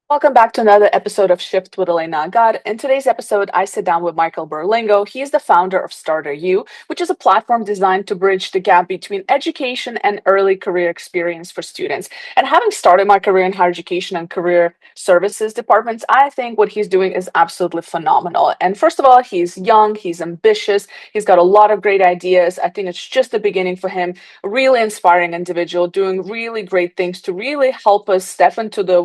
Welcome back to another episode of Shift with Elena Agar. In today's episode, I sit down with Michael Berlingo. He is the founder of StarterU, which is a platform designed to bridge the gap between education and early career experience for students. And having started my career in higher education and career services departments, I think what he's doing is absolutely phenomenal. And first of all, he's young, he's ambitious, he's got a lot of great ideas. I think it's just the beginning for him. A really inspiring individual, doing really great things to really help us step into the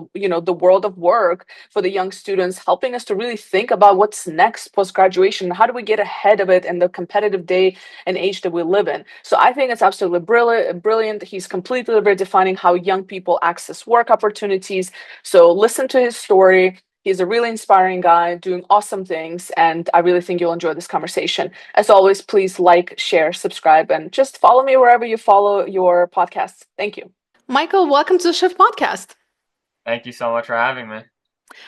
world of work for the young students, helping us to really think about what's next post graduation. How do we get ahead of it in the competitive day and age that we live in? So I think it's absolutely brilliant. He's completely redefining how young people access work opportunities. So listen to his story. He's a really inspiring guy doing awesome things, and I really think you'll enjoy this conversation. As always, please like, share, subscribe, and just follow me wherever you follow your podcasts. Thank you. Michael, welcome to the Shift Podcast. Thank you so much for having me.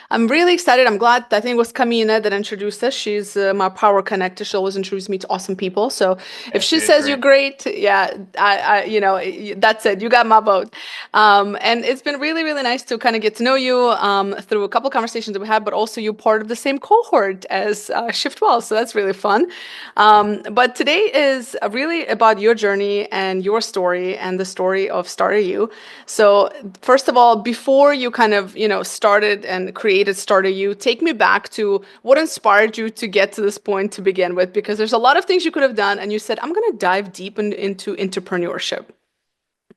I'm really excited. I'm glad. I think it was Kamina that introduced us. She's my power connector. She always introduces me to awesome people. So if she says you're great, yeah, that's it. You got my vote. And it's been really, really nice to kind of get to know you through a couple of conversations that we had, but also you're part of the same cohort as Shiftwell. So that's really fun. But today is really about your journey and your story and the story of StarterU. So first of all, before you kind of, started and created StarterU, take me back to what inspired you to get to this point to begin with, because there's a lot of things you could have done and you said, I'm going to dive deep into entrepreneurship.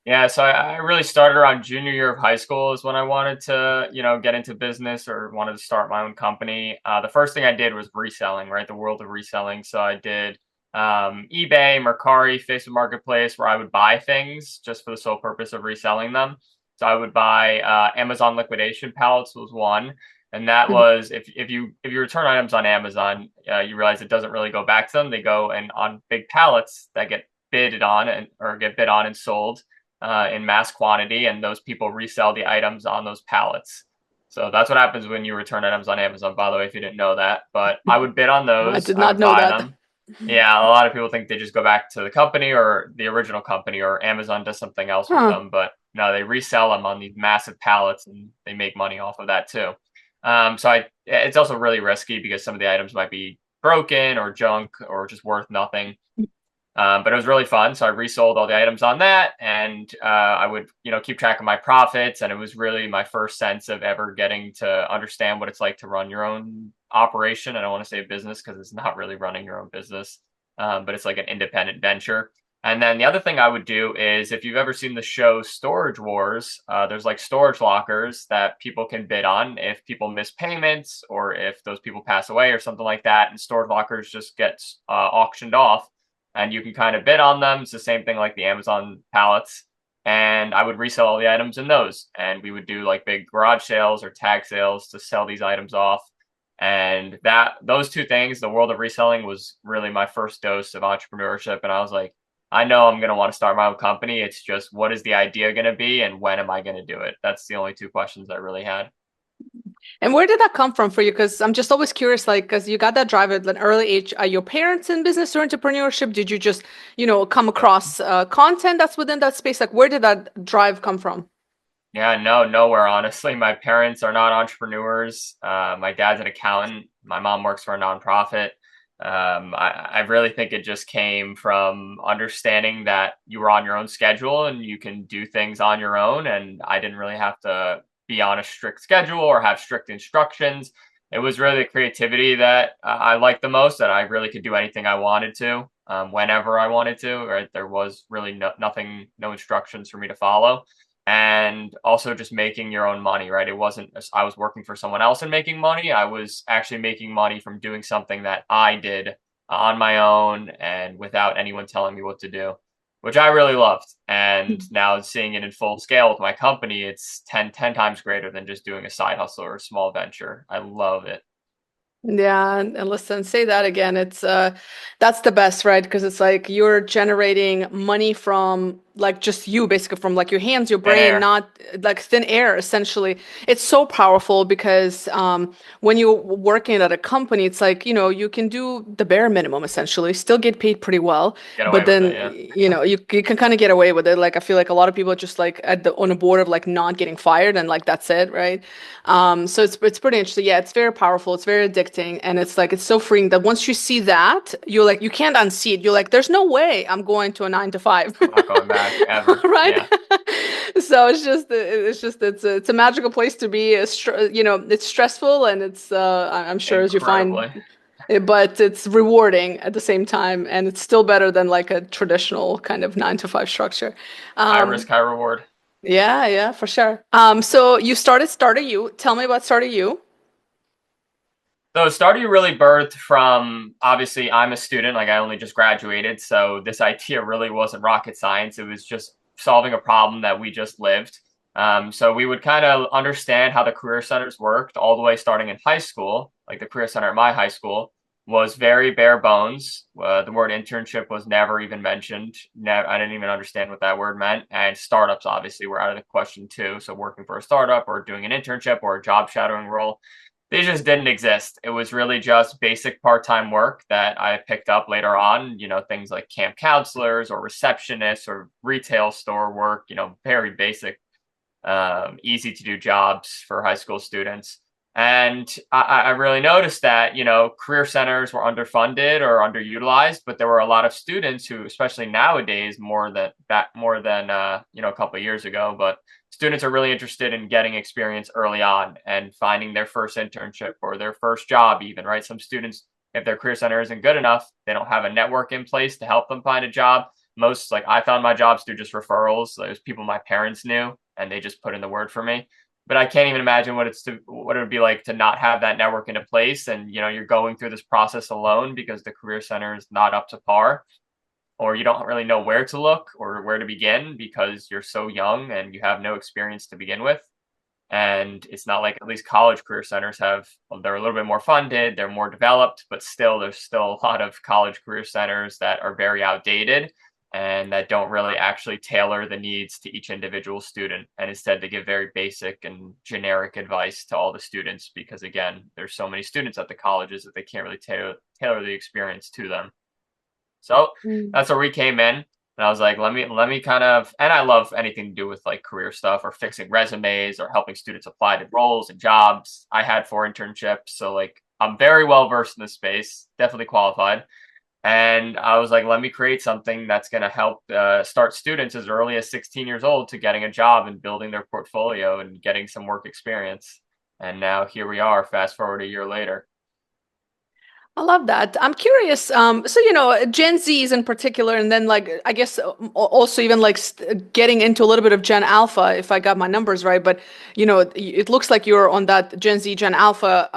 Yeah, so I really started around junior year of high school is when I wanted to, get into business or wanted to start my own company. The first thing I did was reselling, right? The world of reselling. So I did eBay, Mercari, Facebook Marketplace, where I would buy things just for the sole purpose of reselling them. So I would buy Amazon liquidation pallets was one. And that was if you return items on Amazon, you realize it doesn't really go back to them. They go and on big pallets that get bid on and sold in mass quantity, and those people resell the items on those pallets. So that's what happens when you return items on Amazon, by the way, if you didn't know that. But I would bid on those. I did not know buy that. them. Yeah, a lot of people think they just go back to the company or the original company, or Amazon does something else with them. But no, they resell them on these massive pallets, and they make money off of that too. It's also really risky because some of the items might be broken or junk or just worth nothing. But it was really fun. So I resold all the items on that, and I would, keep track of my profits. And it was really my first sense of ever getting to understand what it's like to run your own operation. I don't want to say business because it's not really running your own business, but it's like an independent venture. And then the other thing I would do is, if you've ever seen the show Storage Wars, there's like storage lockers that people can bid on if people miss payments or if those people pass away or something like that. And storage lockers just get auctioned off, and you can kind of bid on them. It's the same thing like the Amazon pallets. And I would resell all the items in those. And we would do like big garage sales or tag sales to sell these items off. And those two things, the world of reselling, was really my first dose of entrepreneurship. And I was like, I know I'm going to want to start my own company. It's just, what is the idea going to be and when am I going to do it? That's the only two questions I really had. And where did that come from for you? Because I'm just always curious, like, because you got that drive at an early age. Are your parents in business or entrepreneurship? Did you just, come across content that's within that space? Like, where did that drive come from? Yeah, no, nowhere, honestly. My parents are not entrepreneurs. My dad's an accountant. My mom works for a nonprofit. I really think it just came from understanding that you were on your own schedule and you can do things on your own. And I didn't really have to be on a strict schedule or have strict instructions. It was really the creativity that I liked the most, that I really could do anything I wanted to, whenever I wanted to, right? There was really nothing, no instructions for me to follow. And also just making your own money, right? It wasn't, I was working for someone else and making money. I was actually making money from doing something that I did on my own and without anyone telling me what to do, which I really loved. And now seeing it in full scale with my company, it's 10 times greater than just doing a side hustle or a small venture. I love it. Yeah, and listen, say that again. It's that's the best, right? Because it's like you're generating money from, like just you, basically from like your hands, your Thin brain, air. not like thin air, essentially. It's so powerful because when you're working at a company, it's like, you can do the bare minimum, essentially, still get paid pretty well, Get away but with it, then, yeah. you can kind of get away with it. Like, I feel like a lot of people are just like on a board of like not getting fired, and like that's it, right? So it's pretty interesting. Yeah, it's very powerful. It's very addicting, and it's like it's so freeing that once you see that, you're like you can't unsee it. You're like, there's no way I'm going to a 9 to 5, I'm not going back ever. right? Yeah, So it's a magical place to be. It's stressful, and I'm sure, as you find, incredibly. but it's rewarding at the same time, and it's still better than like a traditional kind of 9 to 5 structure. High Um, risk, high reward. yeah, yeah, for sure. So you started StarterU. Tell me about StarterU. So Stardew really birthed from, obviously I'm a student, like I only just graduated, so this idea really wasn't rocket science. It was just solving a problem that we just lived. So we would kind of understand how the career centers worked all the way starting in high school. Like the career center at my high school was very bare bones. The word internship was never even mentioned. I didn't even understand what that word meant. And startups obviously were out of the question too. So working for a startup or doing an internship or a job shadowing role, they just didn't exist. It was really just basic part-time work that I picked up later on, things like camp counselors or receptionists or retail store work, very basic, easy to do jobs for high school students. And I really noticed that, career centers were underfunded or underutilized, but there were a lot of students who, especially nowadays, more than a couple of years ago, but students are really interested in getting experience early on and finding their first internship or their first job even, right? Some students, if their career center isn't good enough, they don't have a network in place to help them find a job. Most, like, I found my jobs through just referrals. There's people my parents knew and they just put in the word for me. But I can't even imagine what it would be like to not have that network into place, and you're going through this process alone because the career center is not up to par, or you don't really know where to look or where to begin because you're so young and you have no experience to begin with. And it's not like, at least college career centers they're a little bit more funded, they're more developed, but still there's still a lot of college career centers that are very outdated and that don't really actually tailor the needs to each individual student. And instead they give very basic and generic advice to all the students because, again, there's so many students at the colleges that they can't really tailor the experience to them. So Mm. that's where we came in. And I was like, let me kind of, and I love anything to do with like career stuff or fixing resumes or helping students apply to roles and jobs. I had 4 internships, so like I'm very well versed in this space, definitely qualified. And I was like, let me create something that's going to help start students as early as 16 years old to getting a job and building their portfolio and getting some work experience. And now here we are, fast forward a year later. I love that. I'm curious. So Gen Zs in particular, and then like I guess also even like getting into a little bit of Gen Alpha, if I got my numbers right. But it looks like you're on that Gen Z, Gen Alpha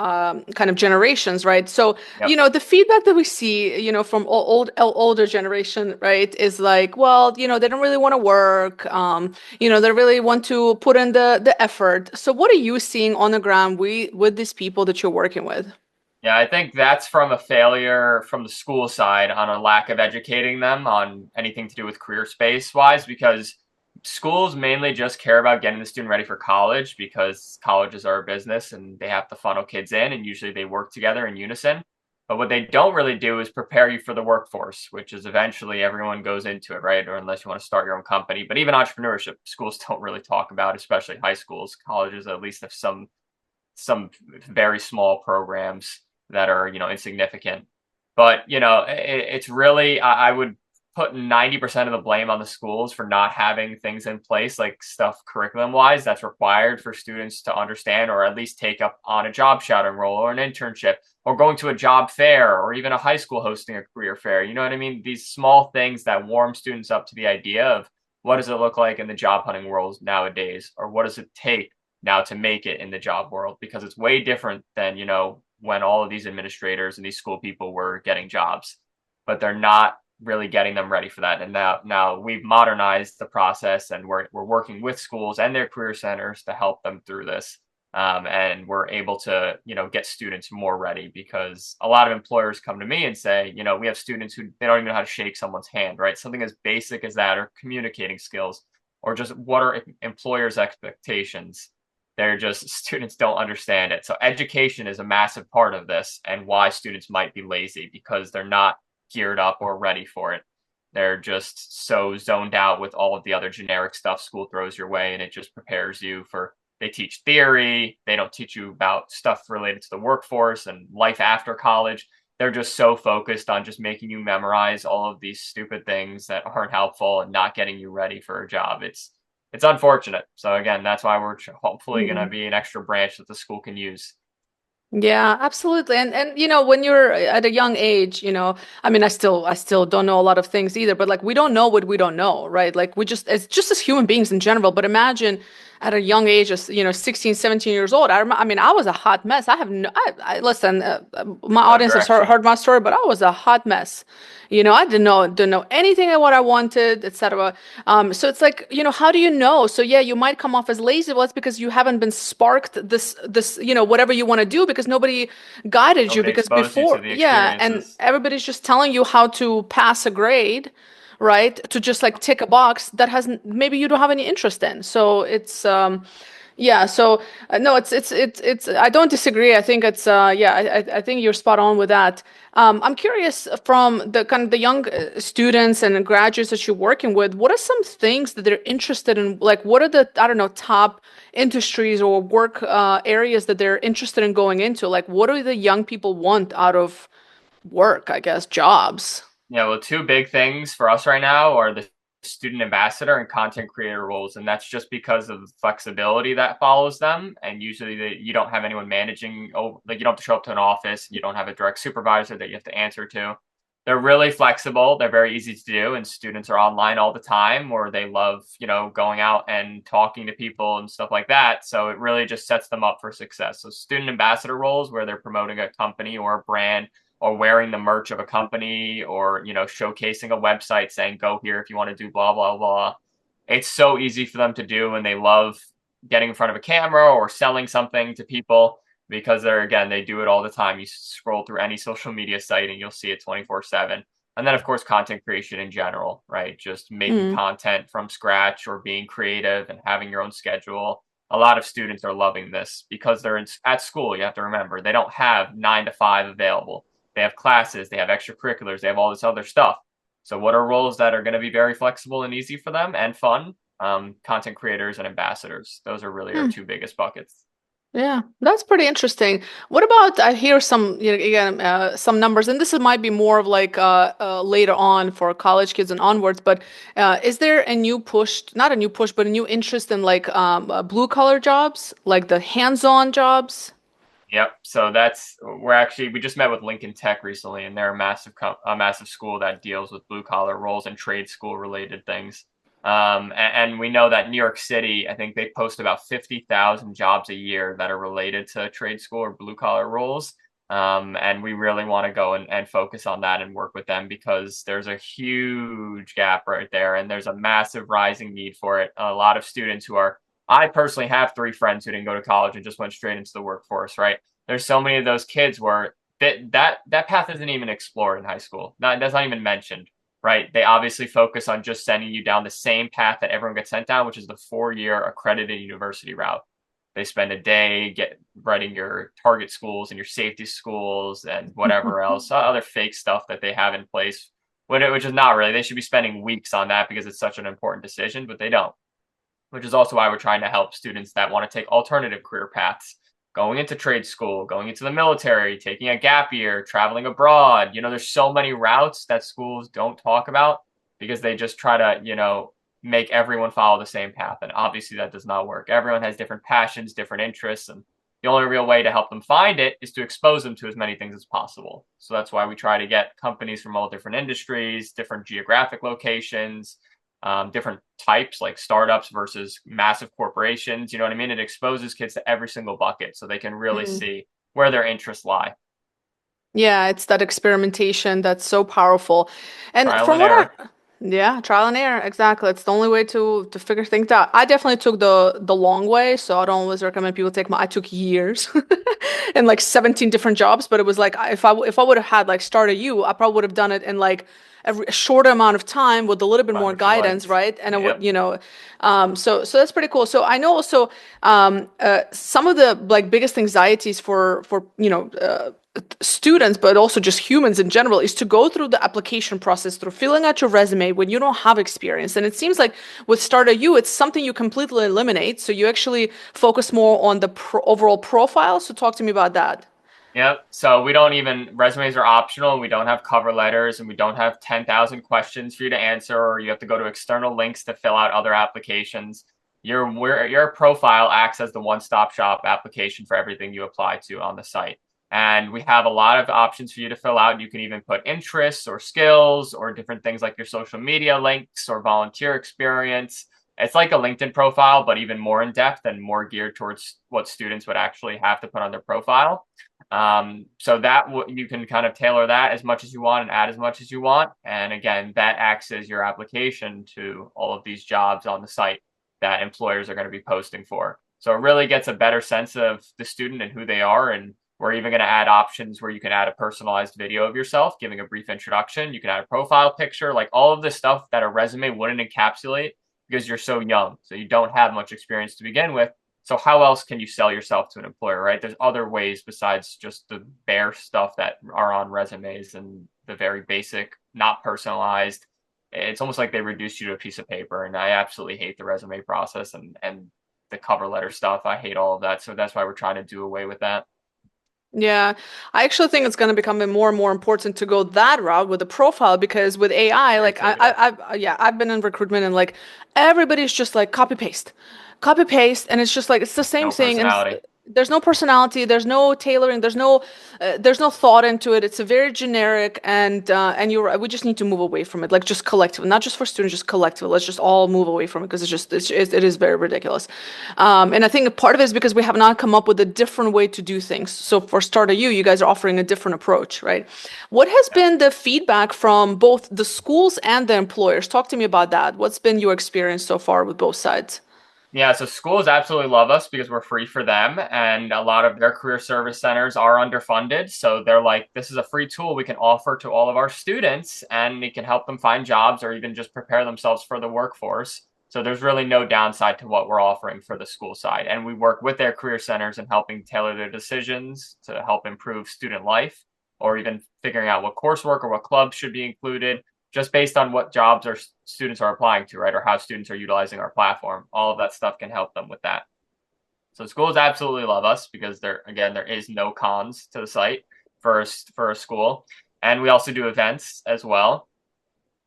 kind of generations, right? So Yep. the feedback that we see, from older generation, right, is like, well, they don't really want to work. They really want to put in the effort. So what are you seeing on the ground with these people that you're working with? Yeah, I think that's from a failure from the school side on a lack of educating them on anything to do with career space wise, because schools mainly just care about getting the student ready for college because colleges are a business and they have to funnel kids in, and usually they work together in unison. But what they don't really do is prepare you for the workforce, which is eventually everyone goes into it, right? Or unless you want to start your own company. But even entrepreneurship, schools don't really talk about, especially high schools. Colleges at least have some very small programs that are insignificant, but it's really, I would put 90% of the blame on the schools for not having things in place, like stuff curriculum wise that's required for students to understand or at least take up on a job shadowing role or an internship or going to a job fair or even a high school hosting a career fair. You know what I mean? These small things that warm students up to the idea of what does it look like in the job hunting world nowadays, or what does it take now to make it in the job world, because it's way different than when all of these administrators and these school people were getting jobs, but they're not really getting them ready for that. And now we've modernized the process, and we're working with schools and their career centers to help them through this. and we're able to, get students more ready, because a lot of employers come to me and say, we have students who they don't even know how to shake someone's hand, right? Something as basic as that, or communicating skills, or just what are employers' expectations. They're just students don't understand it. So education is a massive part of this, and why students might be lazy, because they're not geared up or ready for it. They're just so zoned out with all of the other generic stuff school throws your way, and it just prepares you for. They teach theory. They don't teach you about stuff related to the workforce and life after college. They're just so focused on just making you memorize all of these stupid things that aren't helpful and not getting you ready for a job. It's unfortunate. So again, that's why we're hopefully going to be an extra branch that the school can use. Yeah, absolutely. And when you're at a young age, I mean, I still don't know a lot of things either, but like we don't know what we don't know, right? Like we just it's just as human beings in general, but imagine at a young age of, 16, 17 years old. I mean, I was a hot mess. I have no I listen, my No audience has direction. heard my story, but I was a hot mess. I didn't know anything of what I wanted, etc. So it's like, how do you know? So yeah, you might come off as lazy. Well, it's because you haven't been sparked this, whatever you want to do because nobody guided you. Nobody Because exposed you to before, the yeah, and experiences. everybody's just telling you how to pass a grade, right? To just like tick a box that hasn't maybe you don't have any interest in. So it's yeah, so no, it's. I don't disagree. I think it's. Yeah, I think you're spot on with that. I'm curious from the kind of the young students and graduates that you're working with. What are some things that they're interested in? Like, what are the I don't know top industries or work areas that they're interested in going into? Like, what do the young people want out of work? I guess jobs. Yeah, well, two big things for us right now are the student ambassador and content creator roles, and that's just because of the flexibility that follows them. And usually, you don't have anyone managing. Oh, like you don't have to show up to an office. You don't have a direct supervisor that you have to answer to. They're really flexible. They're very easy to do, and students are online all the time, or they love, going out and talking to people and stuff like that. So it really just sets them up for success. So student ambassador roles, where they're promoting a company or a brand, or wearing the merch of a company, or showcasing a website saying go here if you want to do blah blah blah. It's so easy for them to do, and they love getting in front of a camera or selling something to people, because they do it all the time. You scroll through any social media site and you'll see it 24/7. And then of course content creation in general, right? Just making Mm, content from scratch, or being creative and having your own schedule. A lot of students are loving this because at school. You have to remember, they don't have 9 to 5 available. They have classes, they have extracurriculars, they have all this other stuff. So what are roles that are going to be very flexible and easy for them and fun? Content creators and ambassadors. Those are really our mm. two biggest buckets. Yeah, that's pretty interesting. What about I hear some, again, some numbers, and might be more of like later on for college kids and onwards. But is there a new push, not a new push, but a new interest in like blue collar jobs, like the hands-on jobs? Yep. So we just met with Lincoln Tech recently, and they're a massive school that deals with blue collar roles and trade school related things. And we know that New York City, I think they post about 50,000 jobs a year that are related to trade school or blue collar roles. And we really want to go and focus on that and work with them, because there's a huge gap right there, and there's a massive rising need for it. A lot of students who are I personally have 3 friends who didn't go to college and just went straight into the workforce, right? There's so many of those kids where that path isn't even explored in high school. That's not even mentioned, right? They obviously focus on just sending you down the same path that everyone gets sent down, which is the 4-year accredited university route. They spend a day writing your target schools and your safety schools and whatever else, other fake stuff that they have in place, which is not really. They should be spending weeks on that because it's such an important decision, but they don't, which is also why we're trying to help students that want to take alternative career paths, going into trade school, going into the military, taking a gap year, traveling abroad. There's so many routes that schools don't talk about, because they just try to, make everyone follow the same path. And obviously that does not work. Everyone has different passions, different interests, and the only real way to help them find it is to expose them to as many things as possible. So that's why we try to get companies from all different industries, different geographic locations, different types, like startups versus massive corporations. You know what I mean? It exposes kids to every single bucket so they can really Mm. see where their interests lie. Yeah, it's that experimentation that's so powerful. And Trial from and what error. Yeah, trial and error. Exactly. It's the only way to figure things out. I definitely took the long way, so I don't always recommend people take I took years and like 17 different jobs, but it was like if I would have had like StarterU, I probably would have done it in like a shorter amount of time with a little bit more guidance, Understood. right? And it would, Yep. so that's pretty cool. So I know also some of the like biggest anxieties for students, but also just humans in general, is to go through the application process, through filling out your resume when you don't have experience. And it seems like with StarterU, it's something you completely eliminate. So you actually focus more on the overall profile. So talk to me about that. Yep. So we don't even, resumes are optional. We don't have cover letters and we don't have 10,000 questions for you to answer, or you have to go to external links to fill out other applications. Your profile acts as the one-stop shop application for everything you apply to on the site. And we have a lot of options for you to fill out. You can even put interests or skills or different things like your social media links or volunteer experience. It's like a LinkedIn profile, but even more in depth and more geared towards what students would actually have to put on their profile. So that you can kind of tailor that as much as you want and add as much as you want. And again, that acts as your application to all of these jobs on the site that employers are going to be posting for. So it really gets a better sense of the student and who they are. And we're even going to add options where you can add a personalized video of yourself, giving a brief introduction. You can add a profile picture, like all of the stuff that a resume wouldn't encapsulate because you're so young. So you don't have much experience to begin with. So how else can you sell yourself to an employer, right? There's other ways besides just the bare stuff that are on resumes and the very basic, not personalized. It's almost like they reduced you to a piece of paper. And I absolutely hate the resume process and the cover letter stuff. I hate all of that. So that's why we're trying to do away with that. Yeah, I actually think it's going to become more and more important to go that route with the profile because with AI, like Creativity. yeah, I've been in recruitment and like everybody's just like copy paste, and it's just like it's the same No thing, and personality. there's no personality, there's no tailoring, there's no thought into it. It's a very generic, and you're right, we just need to move away from it, like just collectively, not just for students, just collectively. Let's just all move away from it because it is very ridiculous. And I think part of it is because we have not come up with a different way to do things. So for StarterU, you guys are offering a different approach, right? What has Yeah. been the feedback from both the schools and the employers? Talk to me about that. What's been your experience so far with both sides? Yeah, so schools absolutely love us because we're free for them, and a lot of their career service centers are underfunded. So they're like, this is a free tool we can offer to all of our students, and it can help them find jobs or even just prepare themselves for the workforce. So there's really no downside to what we're offering for the school side. And we work with their career centers in helping tailor their decisions to help improve student life, or even figuring out what coursework or what clubs should be included just based on what jobs our students are applying to, right? Or how students are utilizing our platform. All of that stuff can help them with that. So schools absolutely love us because there is no cons to the site for a school. And we also do events as well.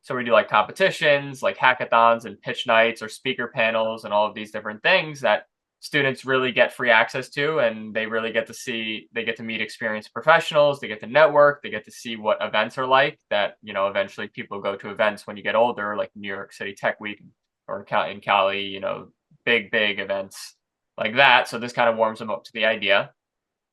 So we do like competitions, like hackathons and pitch nights or speaker panels and all of these different things that students really get free access to, and they really get to see, they get to meet experienced professionals, they get to network, they get to see what events are like that, eventually people go to events when you get older, like New York City Tech Week or in Cali, big events like that. So this kind of warms them up to the idea.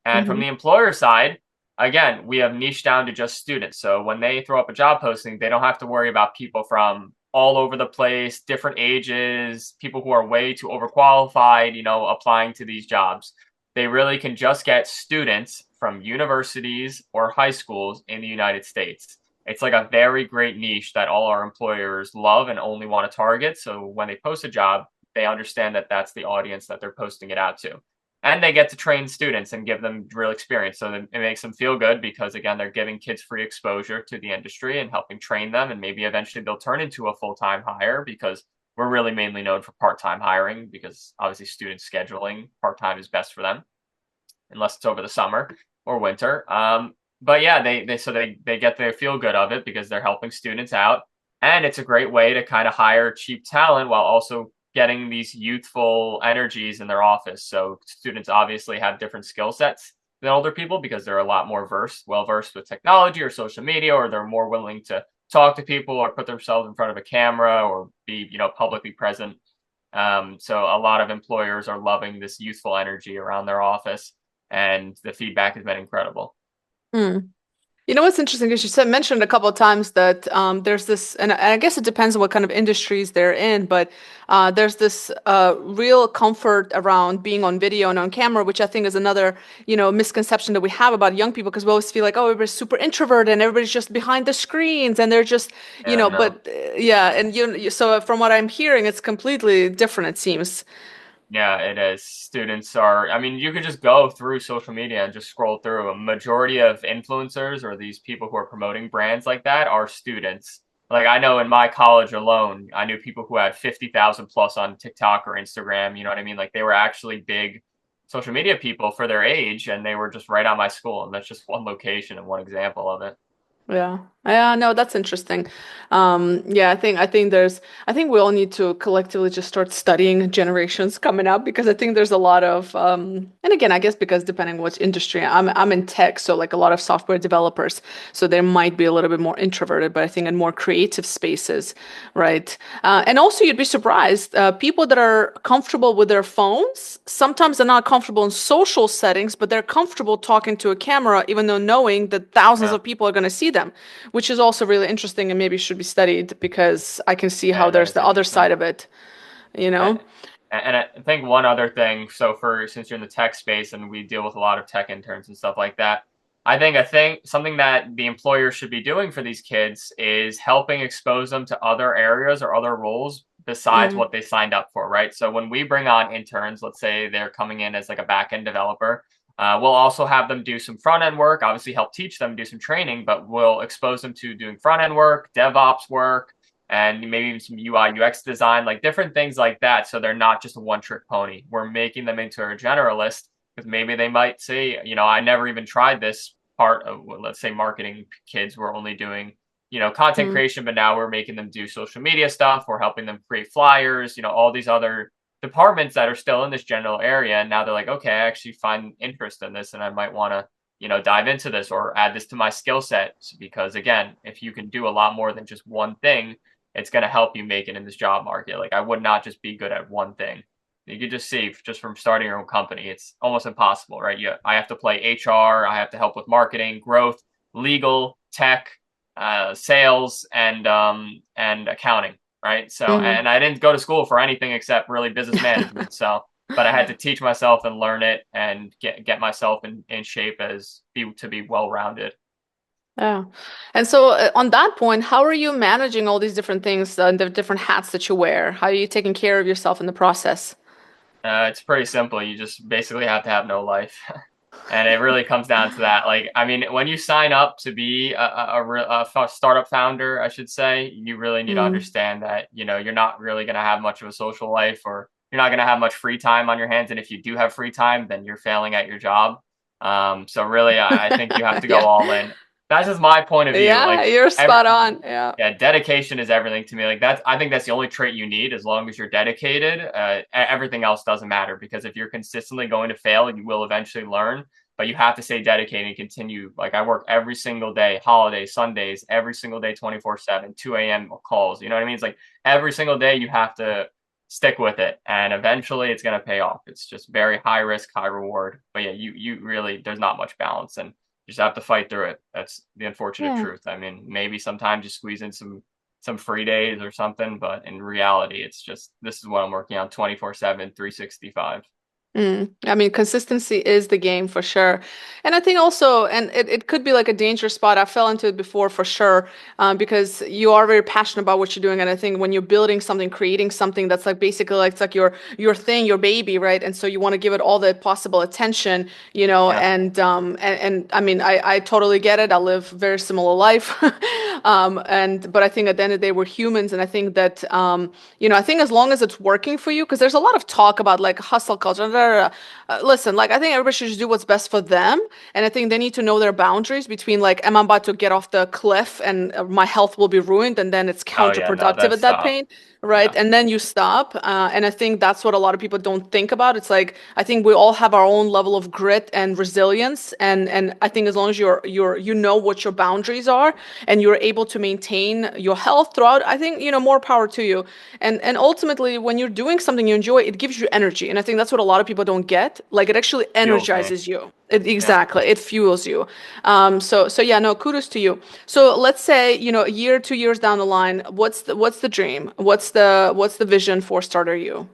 And from Hmm. the employer side, again, we have niche down to just students. So when they throw up a job posting, they don't have to worry about people from all over the place, different ages, people who are way too overqualified, applying to these jobs. They really can just get students from universities or high schools in the United States. It's like a very great niche that all our employers love and only want to target. So when they post a job, they understand that that's the audience that they're posting it out to, and they get to train students and give them real experience. So it makes them feel good because, again, they're giving kids free exposure to the industry and helping train them. And maybe eventually they'll turn into a full-time hire because we're really mainly known for part-time hiring because obviously student scheduling, part-time is best for them unless it's over the summer or winter. But yeah, they get the feel good of it because they're helping students out. And it's a great way to kind of hire cheap talent while also getting these youthful energies in their office. So students obviously have different skill sets than older people because they're a lot more well versed with technology or social media, or they're more willing to talk to people or put themselves in front of a camera or be, publicly present. So a lot of employers are loving this youthful energy around their office, and the feedback has been incredible. Hmm. You know what's interesting is you said mentioned a couple of times that there's this, and I guess it depends on what kind of industries they're in, but there's this real comfort around being on video and on camera, which I think is another, misconception that we have about young people because we always feel like, oh, everybody's super introverted and everybody's just behind the screens and they're just, Yeah, no. but yeah, and so from what I'm hearing, it's completely different, it seems. Yeah, it is. Students are, I mean, you could just go through social media and just scroll through. A majority of influencers or these people who are promoting brands like that are students. Like I know in my college alone, I knew people who had 50,000 plus on TikTok or Instagram. You know what I mean? Like they were actually big social media people for their age and they were just right on my school. And that's just one location and one example of it. Yeah. Yeah, no, that's interesting. Yeah, I think we all need to collectively just start studying generations coming up because I think there's a lot of and again, I guess because depending what industry I'm in tech, so like a lot of software developers, so they might be a little bit more introverted, but I think in more creative spaces, right? And also you'd be surprised, people that are comfortable with their phones, sometimes they're not comfortable in social settings, but they're comfortable talking to a camera, even though knowing that thousands Yeah. of people are going to see them, which is also really interesting and maybe should be studied because I can see how Yeah, that there's is the other interesting. side of it, you A- know? And I think one other thing, so for since you're in the tech space and we deal with a lot of tech interns and stuff like that, I think something that the employer should be doing for these kids is helping expose them to other areas or other roles besides Mm, what they signed up for, right? So when we bring on interns, let's say they're coming in as like a back end developer, we'll also have them do some front end work, obviously help teach them, do some training, but we'll expose them to doing front end work, DevOps work, and maybe even some UI UX design, like different things like that. So they're not just a one trick pony. We're making them into a generalist because maybe they might say, I never even tried this part of, let's say, marketing kids were only doing, content mm, creation, but now we're making them do social media stuff. We're helping them create flyers, all these other departments that are still in this general area. And now they're like, okay, I actually find interest in this and I might want to dive into this or add this to my skill set because again, if you can do a lot more than just one thing, it's going to help you make it in this job market. Like I would not just be good at one thing. You could just see just from starting your own company, it's almost impossible, right? I have to play HR, I have to help with marketing, growth, legal, tech, sales, and accounting, right? So, mm. and I didn't go to school for anything except really business management. So, but I had to teach myself and learn it and get myself in shape to be well rounded. Yeah. And so on that point, how are you managing all these different things, and the different hats that you wear? How are you taking care of yourself in the process? It's pretty simple. You just basically have to have no life. And it really comes down to that. Like, I mean, when you sign up to be a startup founder, I should say, you really need to Mm. understand that, you're not really going to have much of a social life or you're not going to have much free time on your hands. And if you do have free time, then you're failing at your job. So really, I think you have to go Yeah. all in. That's just my point of view. Yeah, Like, you're every, spot on. Yeah. yeah, dedication is everything to me. Like I think that's the only trait you need. As long as you're dedicated, everything else doesn't matter. Because if you're consistently going to fail, you will eventually learn. But you have to stay dedicated and continue. Like I work every single day, holidays, Sundays, every single day, 24/7, 2 a.m. calls. You know what I mean? It's like every single day you have to stick with it, and eventually it's gonna pay off. It's just very high risk, high reward. But yeah, you really there's not much balance, and you just have to fight through it. That's the unfortunate Yeah. truth. I mean, maybe sometimes you squeeze in some free days or something, but in reality, it's just this is what I'm working on 24/7, 365. I mean, consistency is the game for sure. And I think also, and it could be like a dangerous spot. I fell into it before for sure, because you are very passionate about what you're doing. And I think when you're building something, creating something that's like basically like it's like your thing, your baby, right? And so you want to give it all the possible attention, Yeah. and I mean, I totally get it. I live very similar life. But I think at the end of the day, we're humans, and I think that I think as long as it's working for you, because there's a lot of talk about like hustle culture. Listen, like I think everybody should just do what's best for them, and I think they need to know their boundaries between like, am I about to get off the cliff and my health will be ruined, and then it's Oh yeah, no, counterproductive that's at that stop. point, right? Yeah. And then you stop. And I think that's what a lot of people don't think about. It's like I think we all have our own level of grit and resilience, and I think as long as you know what your boundaries are and you're able to maintain your health throughout, I think more power to you. And ultimately, when you're doing something you enjoy, it gives you energy, and I think that's what a lot of people don't get. Like it actually Fuels me. energizes you. Yeah. Exactly, it fuels you. So yeah, no, kudos to you. So let's say, a year, 2 years down the line, what's the dream? What's the vision for StarterU?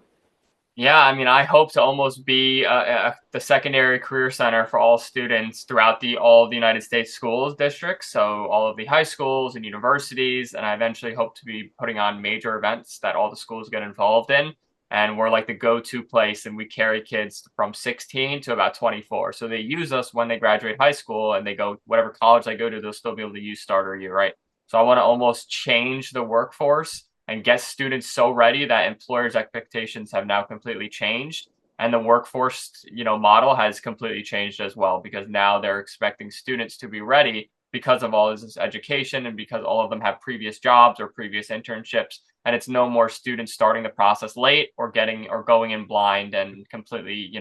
Yeah, I mean, I hope to almost be the secondary career center for all students throughout all of the United States schools districts. So all of the high schools and universities, and I eventually hope to be putting on major events that all the schools get involved in. And we're like the go-to place, and we carry kids from 16 to about 24. So they use us when they graduate high school, and they go whatever college they go to, they'll still be able to use StarterU, right? So I want to almost change the workforce and get students so ready that employers' expectations have now completely changed. And the workforce, model has completely changed as well, because now they're expecting students to be ready because of all this education and because all of them have previous jobs or previous internships. And it's no more students starting the process late or going in blind and completely,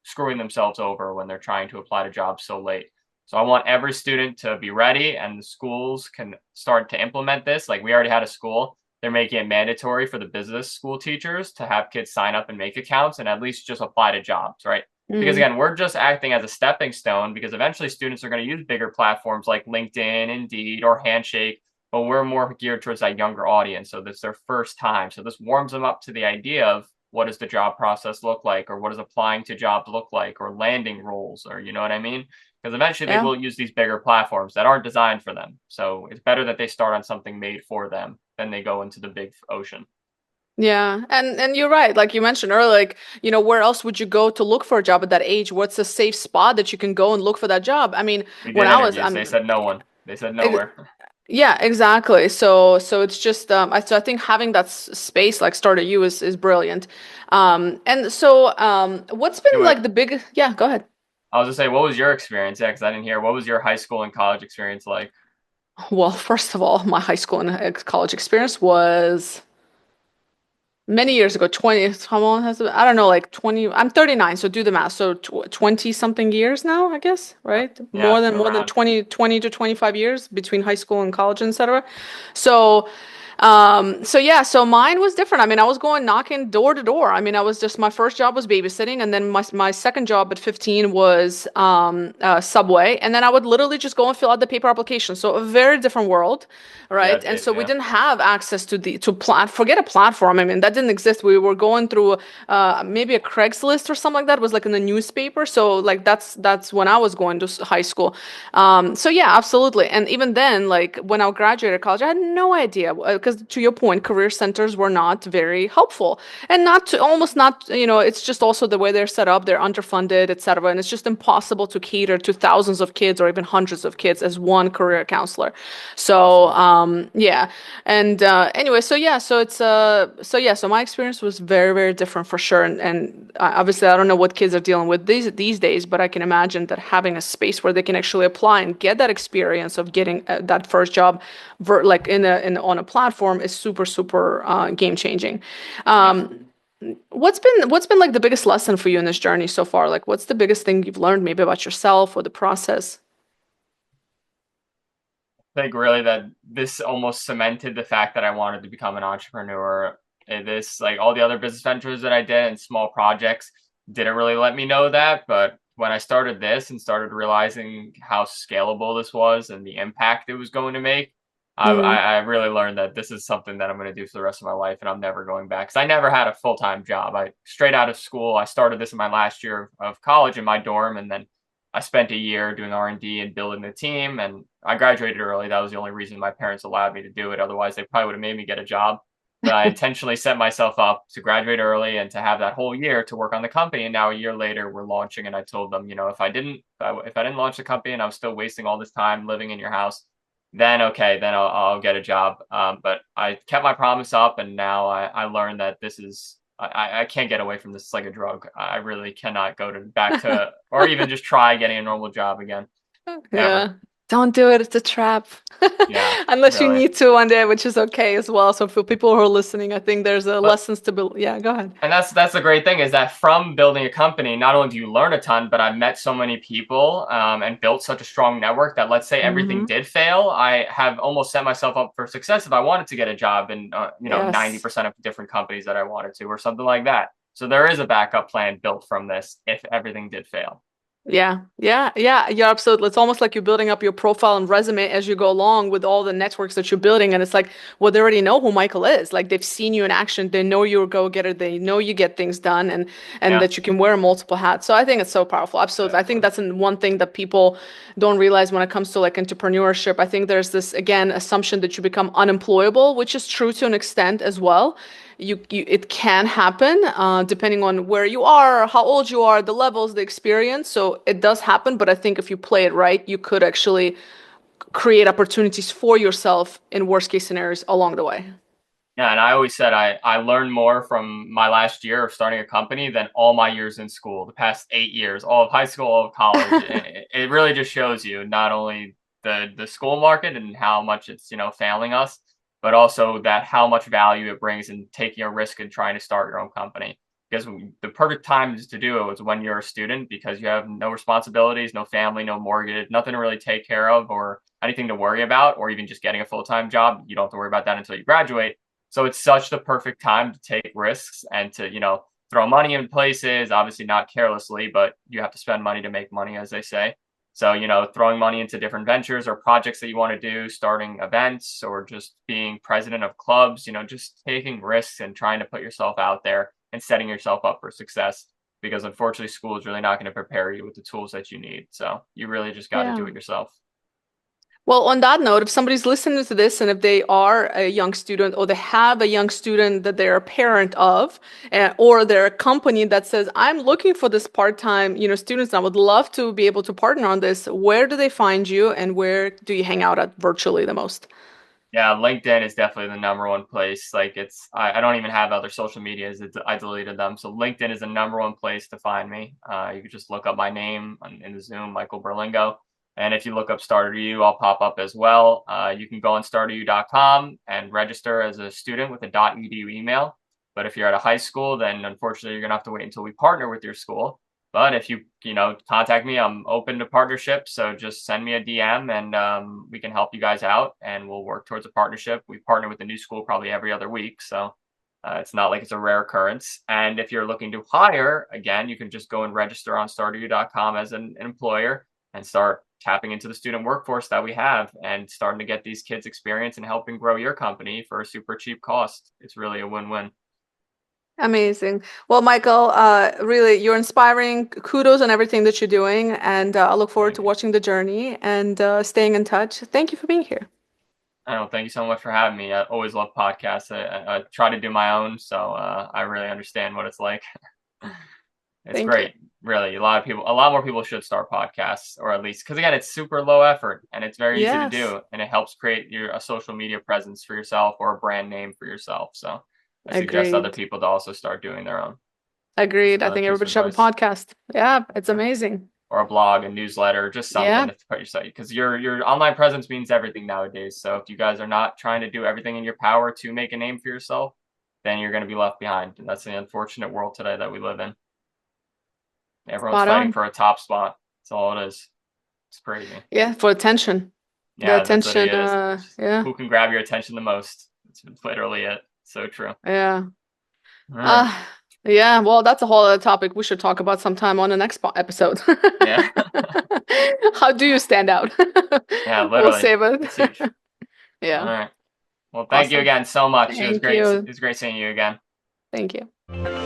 screwing themselves over when they're trying to apply to jobs so late. So I want every student to be ready, and the schools can start to implement this. Like we already had a school, they're making it mandatory for the business school teachers to have kids sign up and make accounts and at least just apply to jobs, right? Because Mm, again, we're just acting as a stepping stone, because eventually students are going to use bigger platforms like LinkedIn, Indeed, or Handshake, but we're more geared towards that younger audience. So this is their first time. So this warms them up to the idea of what does the job process look like, or what does applying to jobs look like, or landing roles, or you know what I mean? Because eventually they yeah. will use these bigger platforms that aren't designed for them. So it's better that they start on something made for them than they go into the big ocean. Yeah, and you're right. Like you mentioned earlier, like, where else would you go to look for a job at that age? What's a safe spot that you can go and look for that job? I mean, We when did I was, interviews. They said no one. They said ex- nowhere. yeah, exactly. So it's just, so I think having that space like Starter U is brilliant. And so, what's been Anyway, like the big, yeah, go ahead. I was just say, what was your experience? Yeah, because I didn't hear. What was your high school and college experience like? Well, first of all, my high school and college experience was many years ago. 20, how long has it? I don't know, like 20. I'm 39, so do the math. So 20 something years now, I guess, right? Yeah, More than around. 20 to 25 years between high school and college, etc. So yeah, so mine was different. I mean, I was going knocking door to door. I mean, I was just my first job was babysitting, and then my second job at 15 was Subway, and then I would literally just go and fill out the paper application. So a very different world, Yeah, right? And so we yeah. didn't have access to forget a platform. I mean, that didn't exist. We were going through maybe a Craigslist or something like that. It was like in the newspaper. So like that's when I was going to high school. So yeah, absolutely. And even then, like when I graduated college, I had no idea because to your point, career centers were not very helpful, and almost not. It's just also the way they're set up. They're underfunded, etc. And it's just impossible to cater to thousands of kids or even hundreds of kids as one career counselor. So Possible. yeah, and anyway, so yeah, so my experience was very, very different for sure. And obviously, I don't know what kids are dealing with these days, but I can imagine that having a space where they can actually apply and get that experience of getting that first job, like on a platform, is super, super game changing. Yeah. What's been like the biggest lesson for you in this journey so far? Like, what's the biggest thing you've learned maybe about yourself or the process? Think really that this almost cemented the fact that I wanted to become an entrepreneur. And this, like all the other business ventures that I did and small projects, didn't really let me know that. But when I started this and started realizing how scalable this was and the impact it was going to make, Mm, I really learned that this is something that I'm going to do for the rest of my life, and I'm never going back. Because I never had a full time job. I straight out of school, I started this in my last year of college in my dorm, and then I spent a year doing R&D and building the team, and I graduated early. That was the only reason my parents allowed me to do it. Otherwise, they probably would have made me get a job. But I intentionally set myself up to graduate early and to have that whole year to work on the company. And now a year later, we're launching. And I told them, if I didn't launch the company and I was still wasting all this time living in your house, then okay, then I'll get a job. But I kept my promise up, and now I learned that this is I can't get away from this. It's like a drug. I really cannot go back to or even just try getting a normal job again. yeah. Ever. Don't do it. It's a trap. Yeah, Unless you really. need to one day, which is okay as well. So for people who are listening, I think there's a But lessons to build. Yeah, go ahead. and that's the great thing is that from building a company, not only do you learn a ton, but I've met so many people and built such a strong network that let's say everything Hmm. did fail, I have almost set myself up for success if I wanted to get a job in Yes. 90% of different companies that I wanted to or something like that. So there is a backup plan built from this if everything did fail. Yeah, yeah, yeah, you're absolutely. It's almost like you're building up your profile and resume as you go along with all the networks that you're building. And it's like, well, they already know who Michael is. Like they've seen you in action. They know you're a go-getter. They know you get things done and Yeah, that you can wear multiple hats. So I think it's so powerful. Absolutely. I think definitely. that's one thing that people don't realize when it comes to like entrepreneurship. I think there's this, again, assumption that you become unemployable, which is true to an extent as well. It can happen depending on where you are, how old you are, the levels, the experience. So it does happen, but I think if you play it right, you could actually create opportunities for yourself in worst case scenarios along the way. Yeah, and I always said I learned more from my last year of starting a company than all my years in school, the past 8 years, all of high school, all of college. It really just shows you not only the school market and how much it's failing us, but also that how much value it brings in taking a risk and trying to start your own company. Because the perfect time to do it was when you're a student because you have no responsibilities, no family, no mortgage, nothing to really take care of or anything to worry about, or even just getting a full-time job. You don't have to worry about that until you graduate, so it's such the perfect time to take risks and to, throw money in places, obviously not carelessly, but you have to spend money to make money, as they say. So, throwing money into different ventures or projects that you want to do, starting events or just being president of clubs, just taking risks and trying to put yourself out there and setting yourself up for success. Because unfortunately, school is really not going to prepare you with the tools that you need. So you really just got to do Yeah. it yourself. Well, on that note, if somebody's listening to this and if they are a young student or they have a young student that they're a parent of, or they're a company that says, I'm looking for this part-time, students, and I would love to be able to partner on this, where do they find you and where do you hang out at virtually the most? Yeah, LinkedIn is definitely the number one place. Like I don't even have other social medias. I deleted them. So LinkedIn is the number one place to find me. You can just look up my name in the Zoom, Michael Berlingo. And if you look up StarterU, I'll pop up as well. You can go on starteru.com and register as a student with a .edu email. But if you're at a high school, then unfortunately you're gonna have to wait until we partner with your school. But if you contact me, I'm open to partnership. So just send me a DM and we can help you guys out and we'll work towards a partnership. We partner with the new school probably every other week. So it's not like it's a rare occurrence. And if you're looking to hire, again, you can just go and register on starteryou.com as an employer and start tapping into the student workforce that we have and starting to get these kids experience and helping grow your company for a super cheap cost. It's really a win-win. Amazing. Well, Michael, really, you're inspiring. Kudos on everything that you're doing. And I look forward Thank to you. watching the journey and staying in touch. Thank you for being here. I don't. Thank you so much for having me. I always love podcasts. I try to do my own, so I really understand what it's like. It's Thank you. great, really. A lot more people should start podcasts, or at least because again, it's super low effort and it's very easy to Yes, do, and it helps create a social media presence for yourself or a brand name for yourself. So I suggest other agreed. people to also start doing their own. Just Agreed. I another think piece everybody of should have a advice. podcast. Yeah, it's Yeah. amazing. Or a blog, a newsletter, just something Yeah, to put yourself because your online presence means everything nowadays. So if you guys are not trying to do everything in your power to make a name for yourself, then you're going to be left behind. And that's the unfortunate world today that we live in. Everyone's spot fighting on. for a top spot. That's all it is. It's crazy. Yeah, for attention. The Yeah, that's what it attention, is. yeah, Who can grab your attention the most? It's literally it. So true. yeah. All right. Uh, yeah, well, that's a whole other topic we should talk about sometime on the next episode. Yeah. How do you stand out? Yeah, We'll literally. save It's it. huge. All Yeah, right. Well, thank you awesome. again so much. It was Thank great. It you. was great seeing you again. Thank you.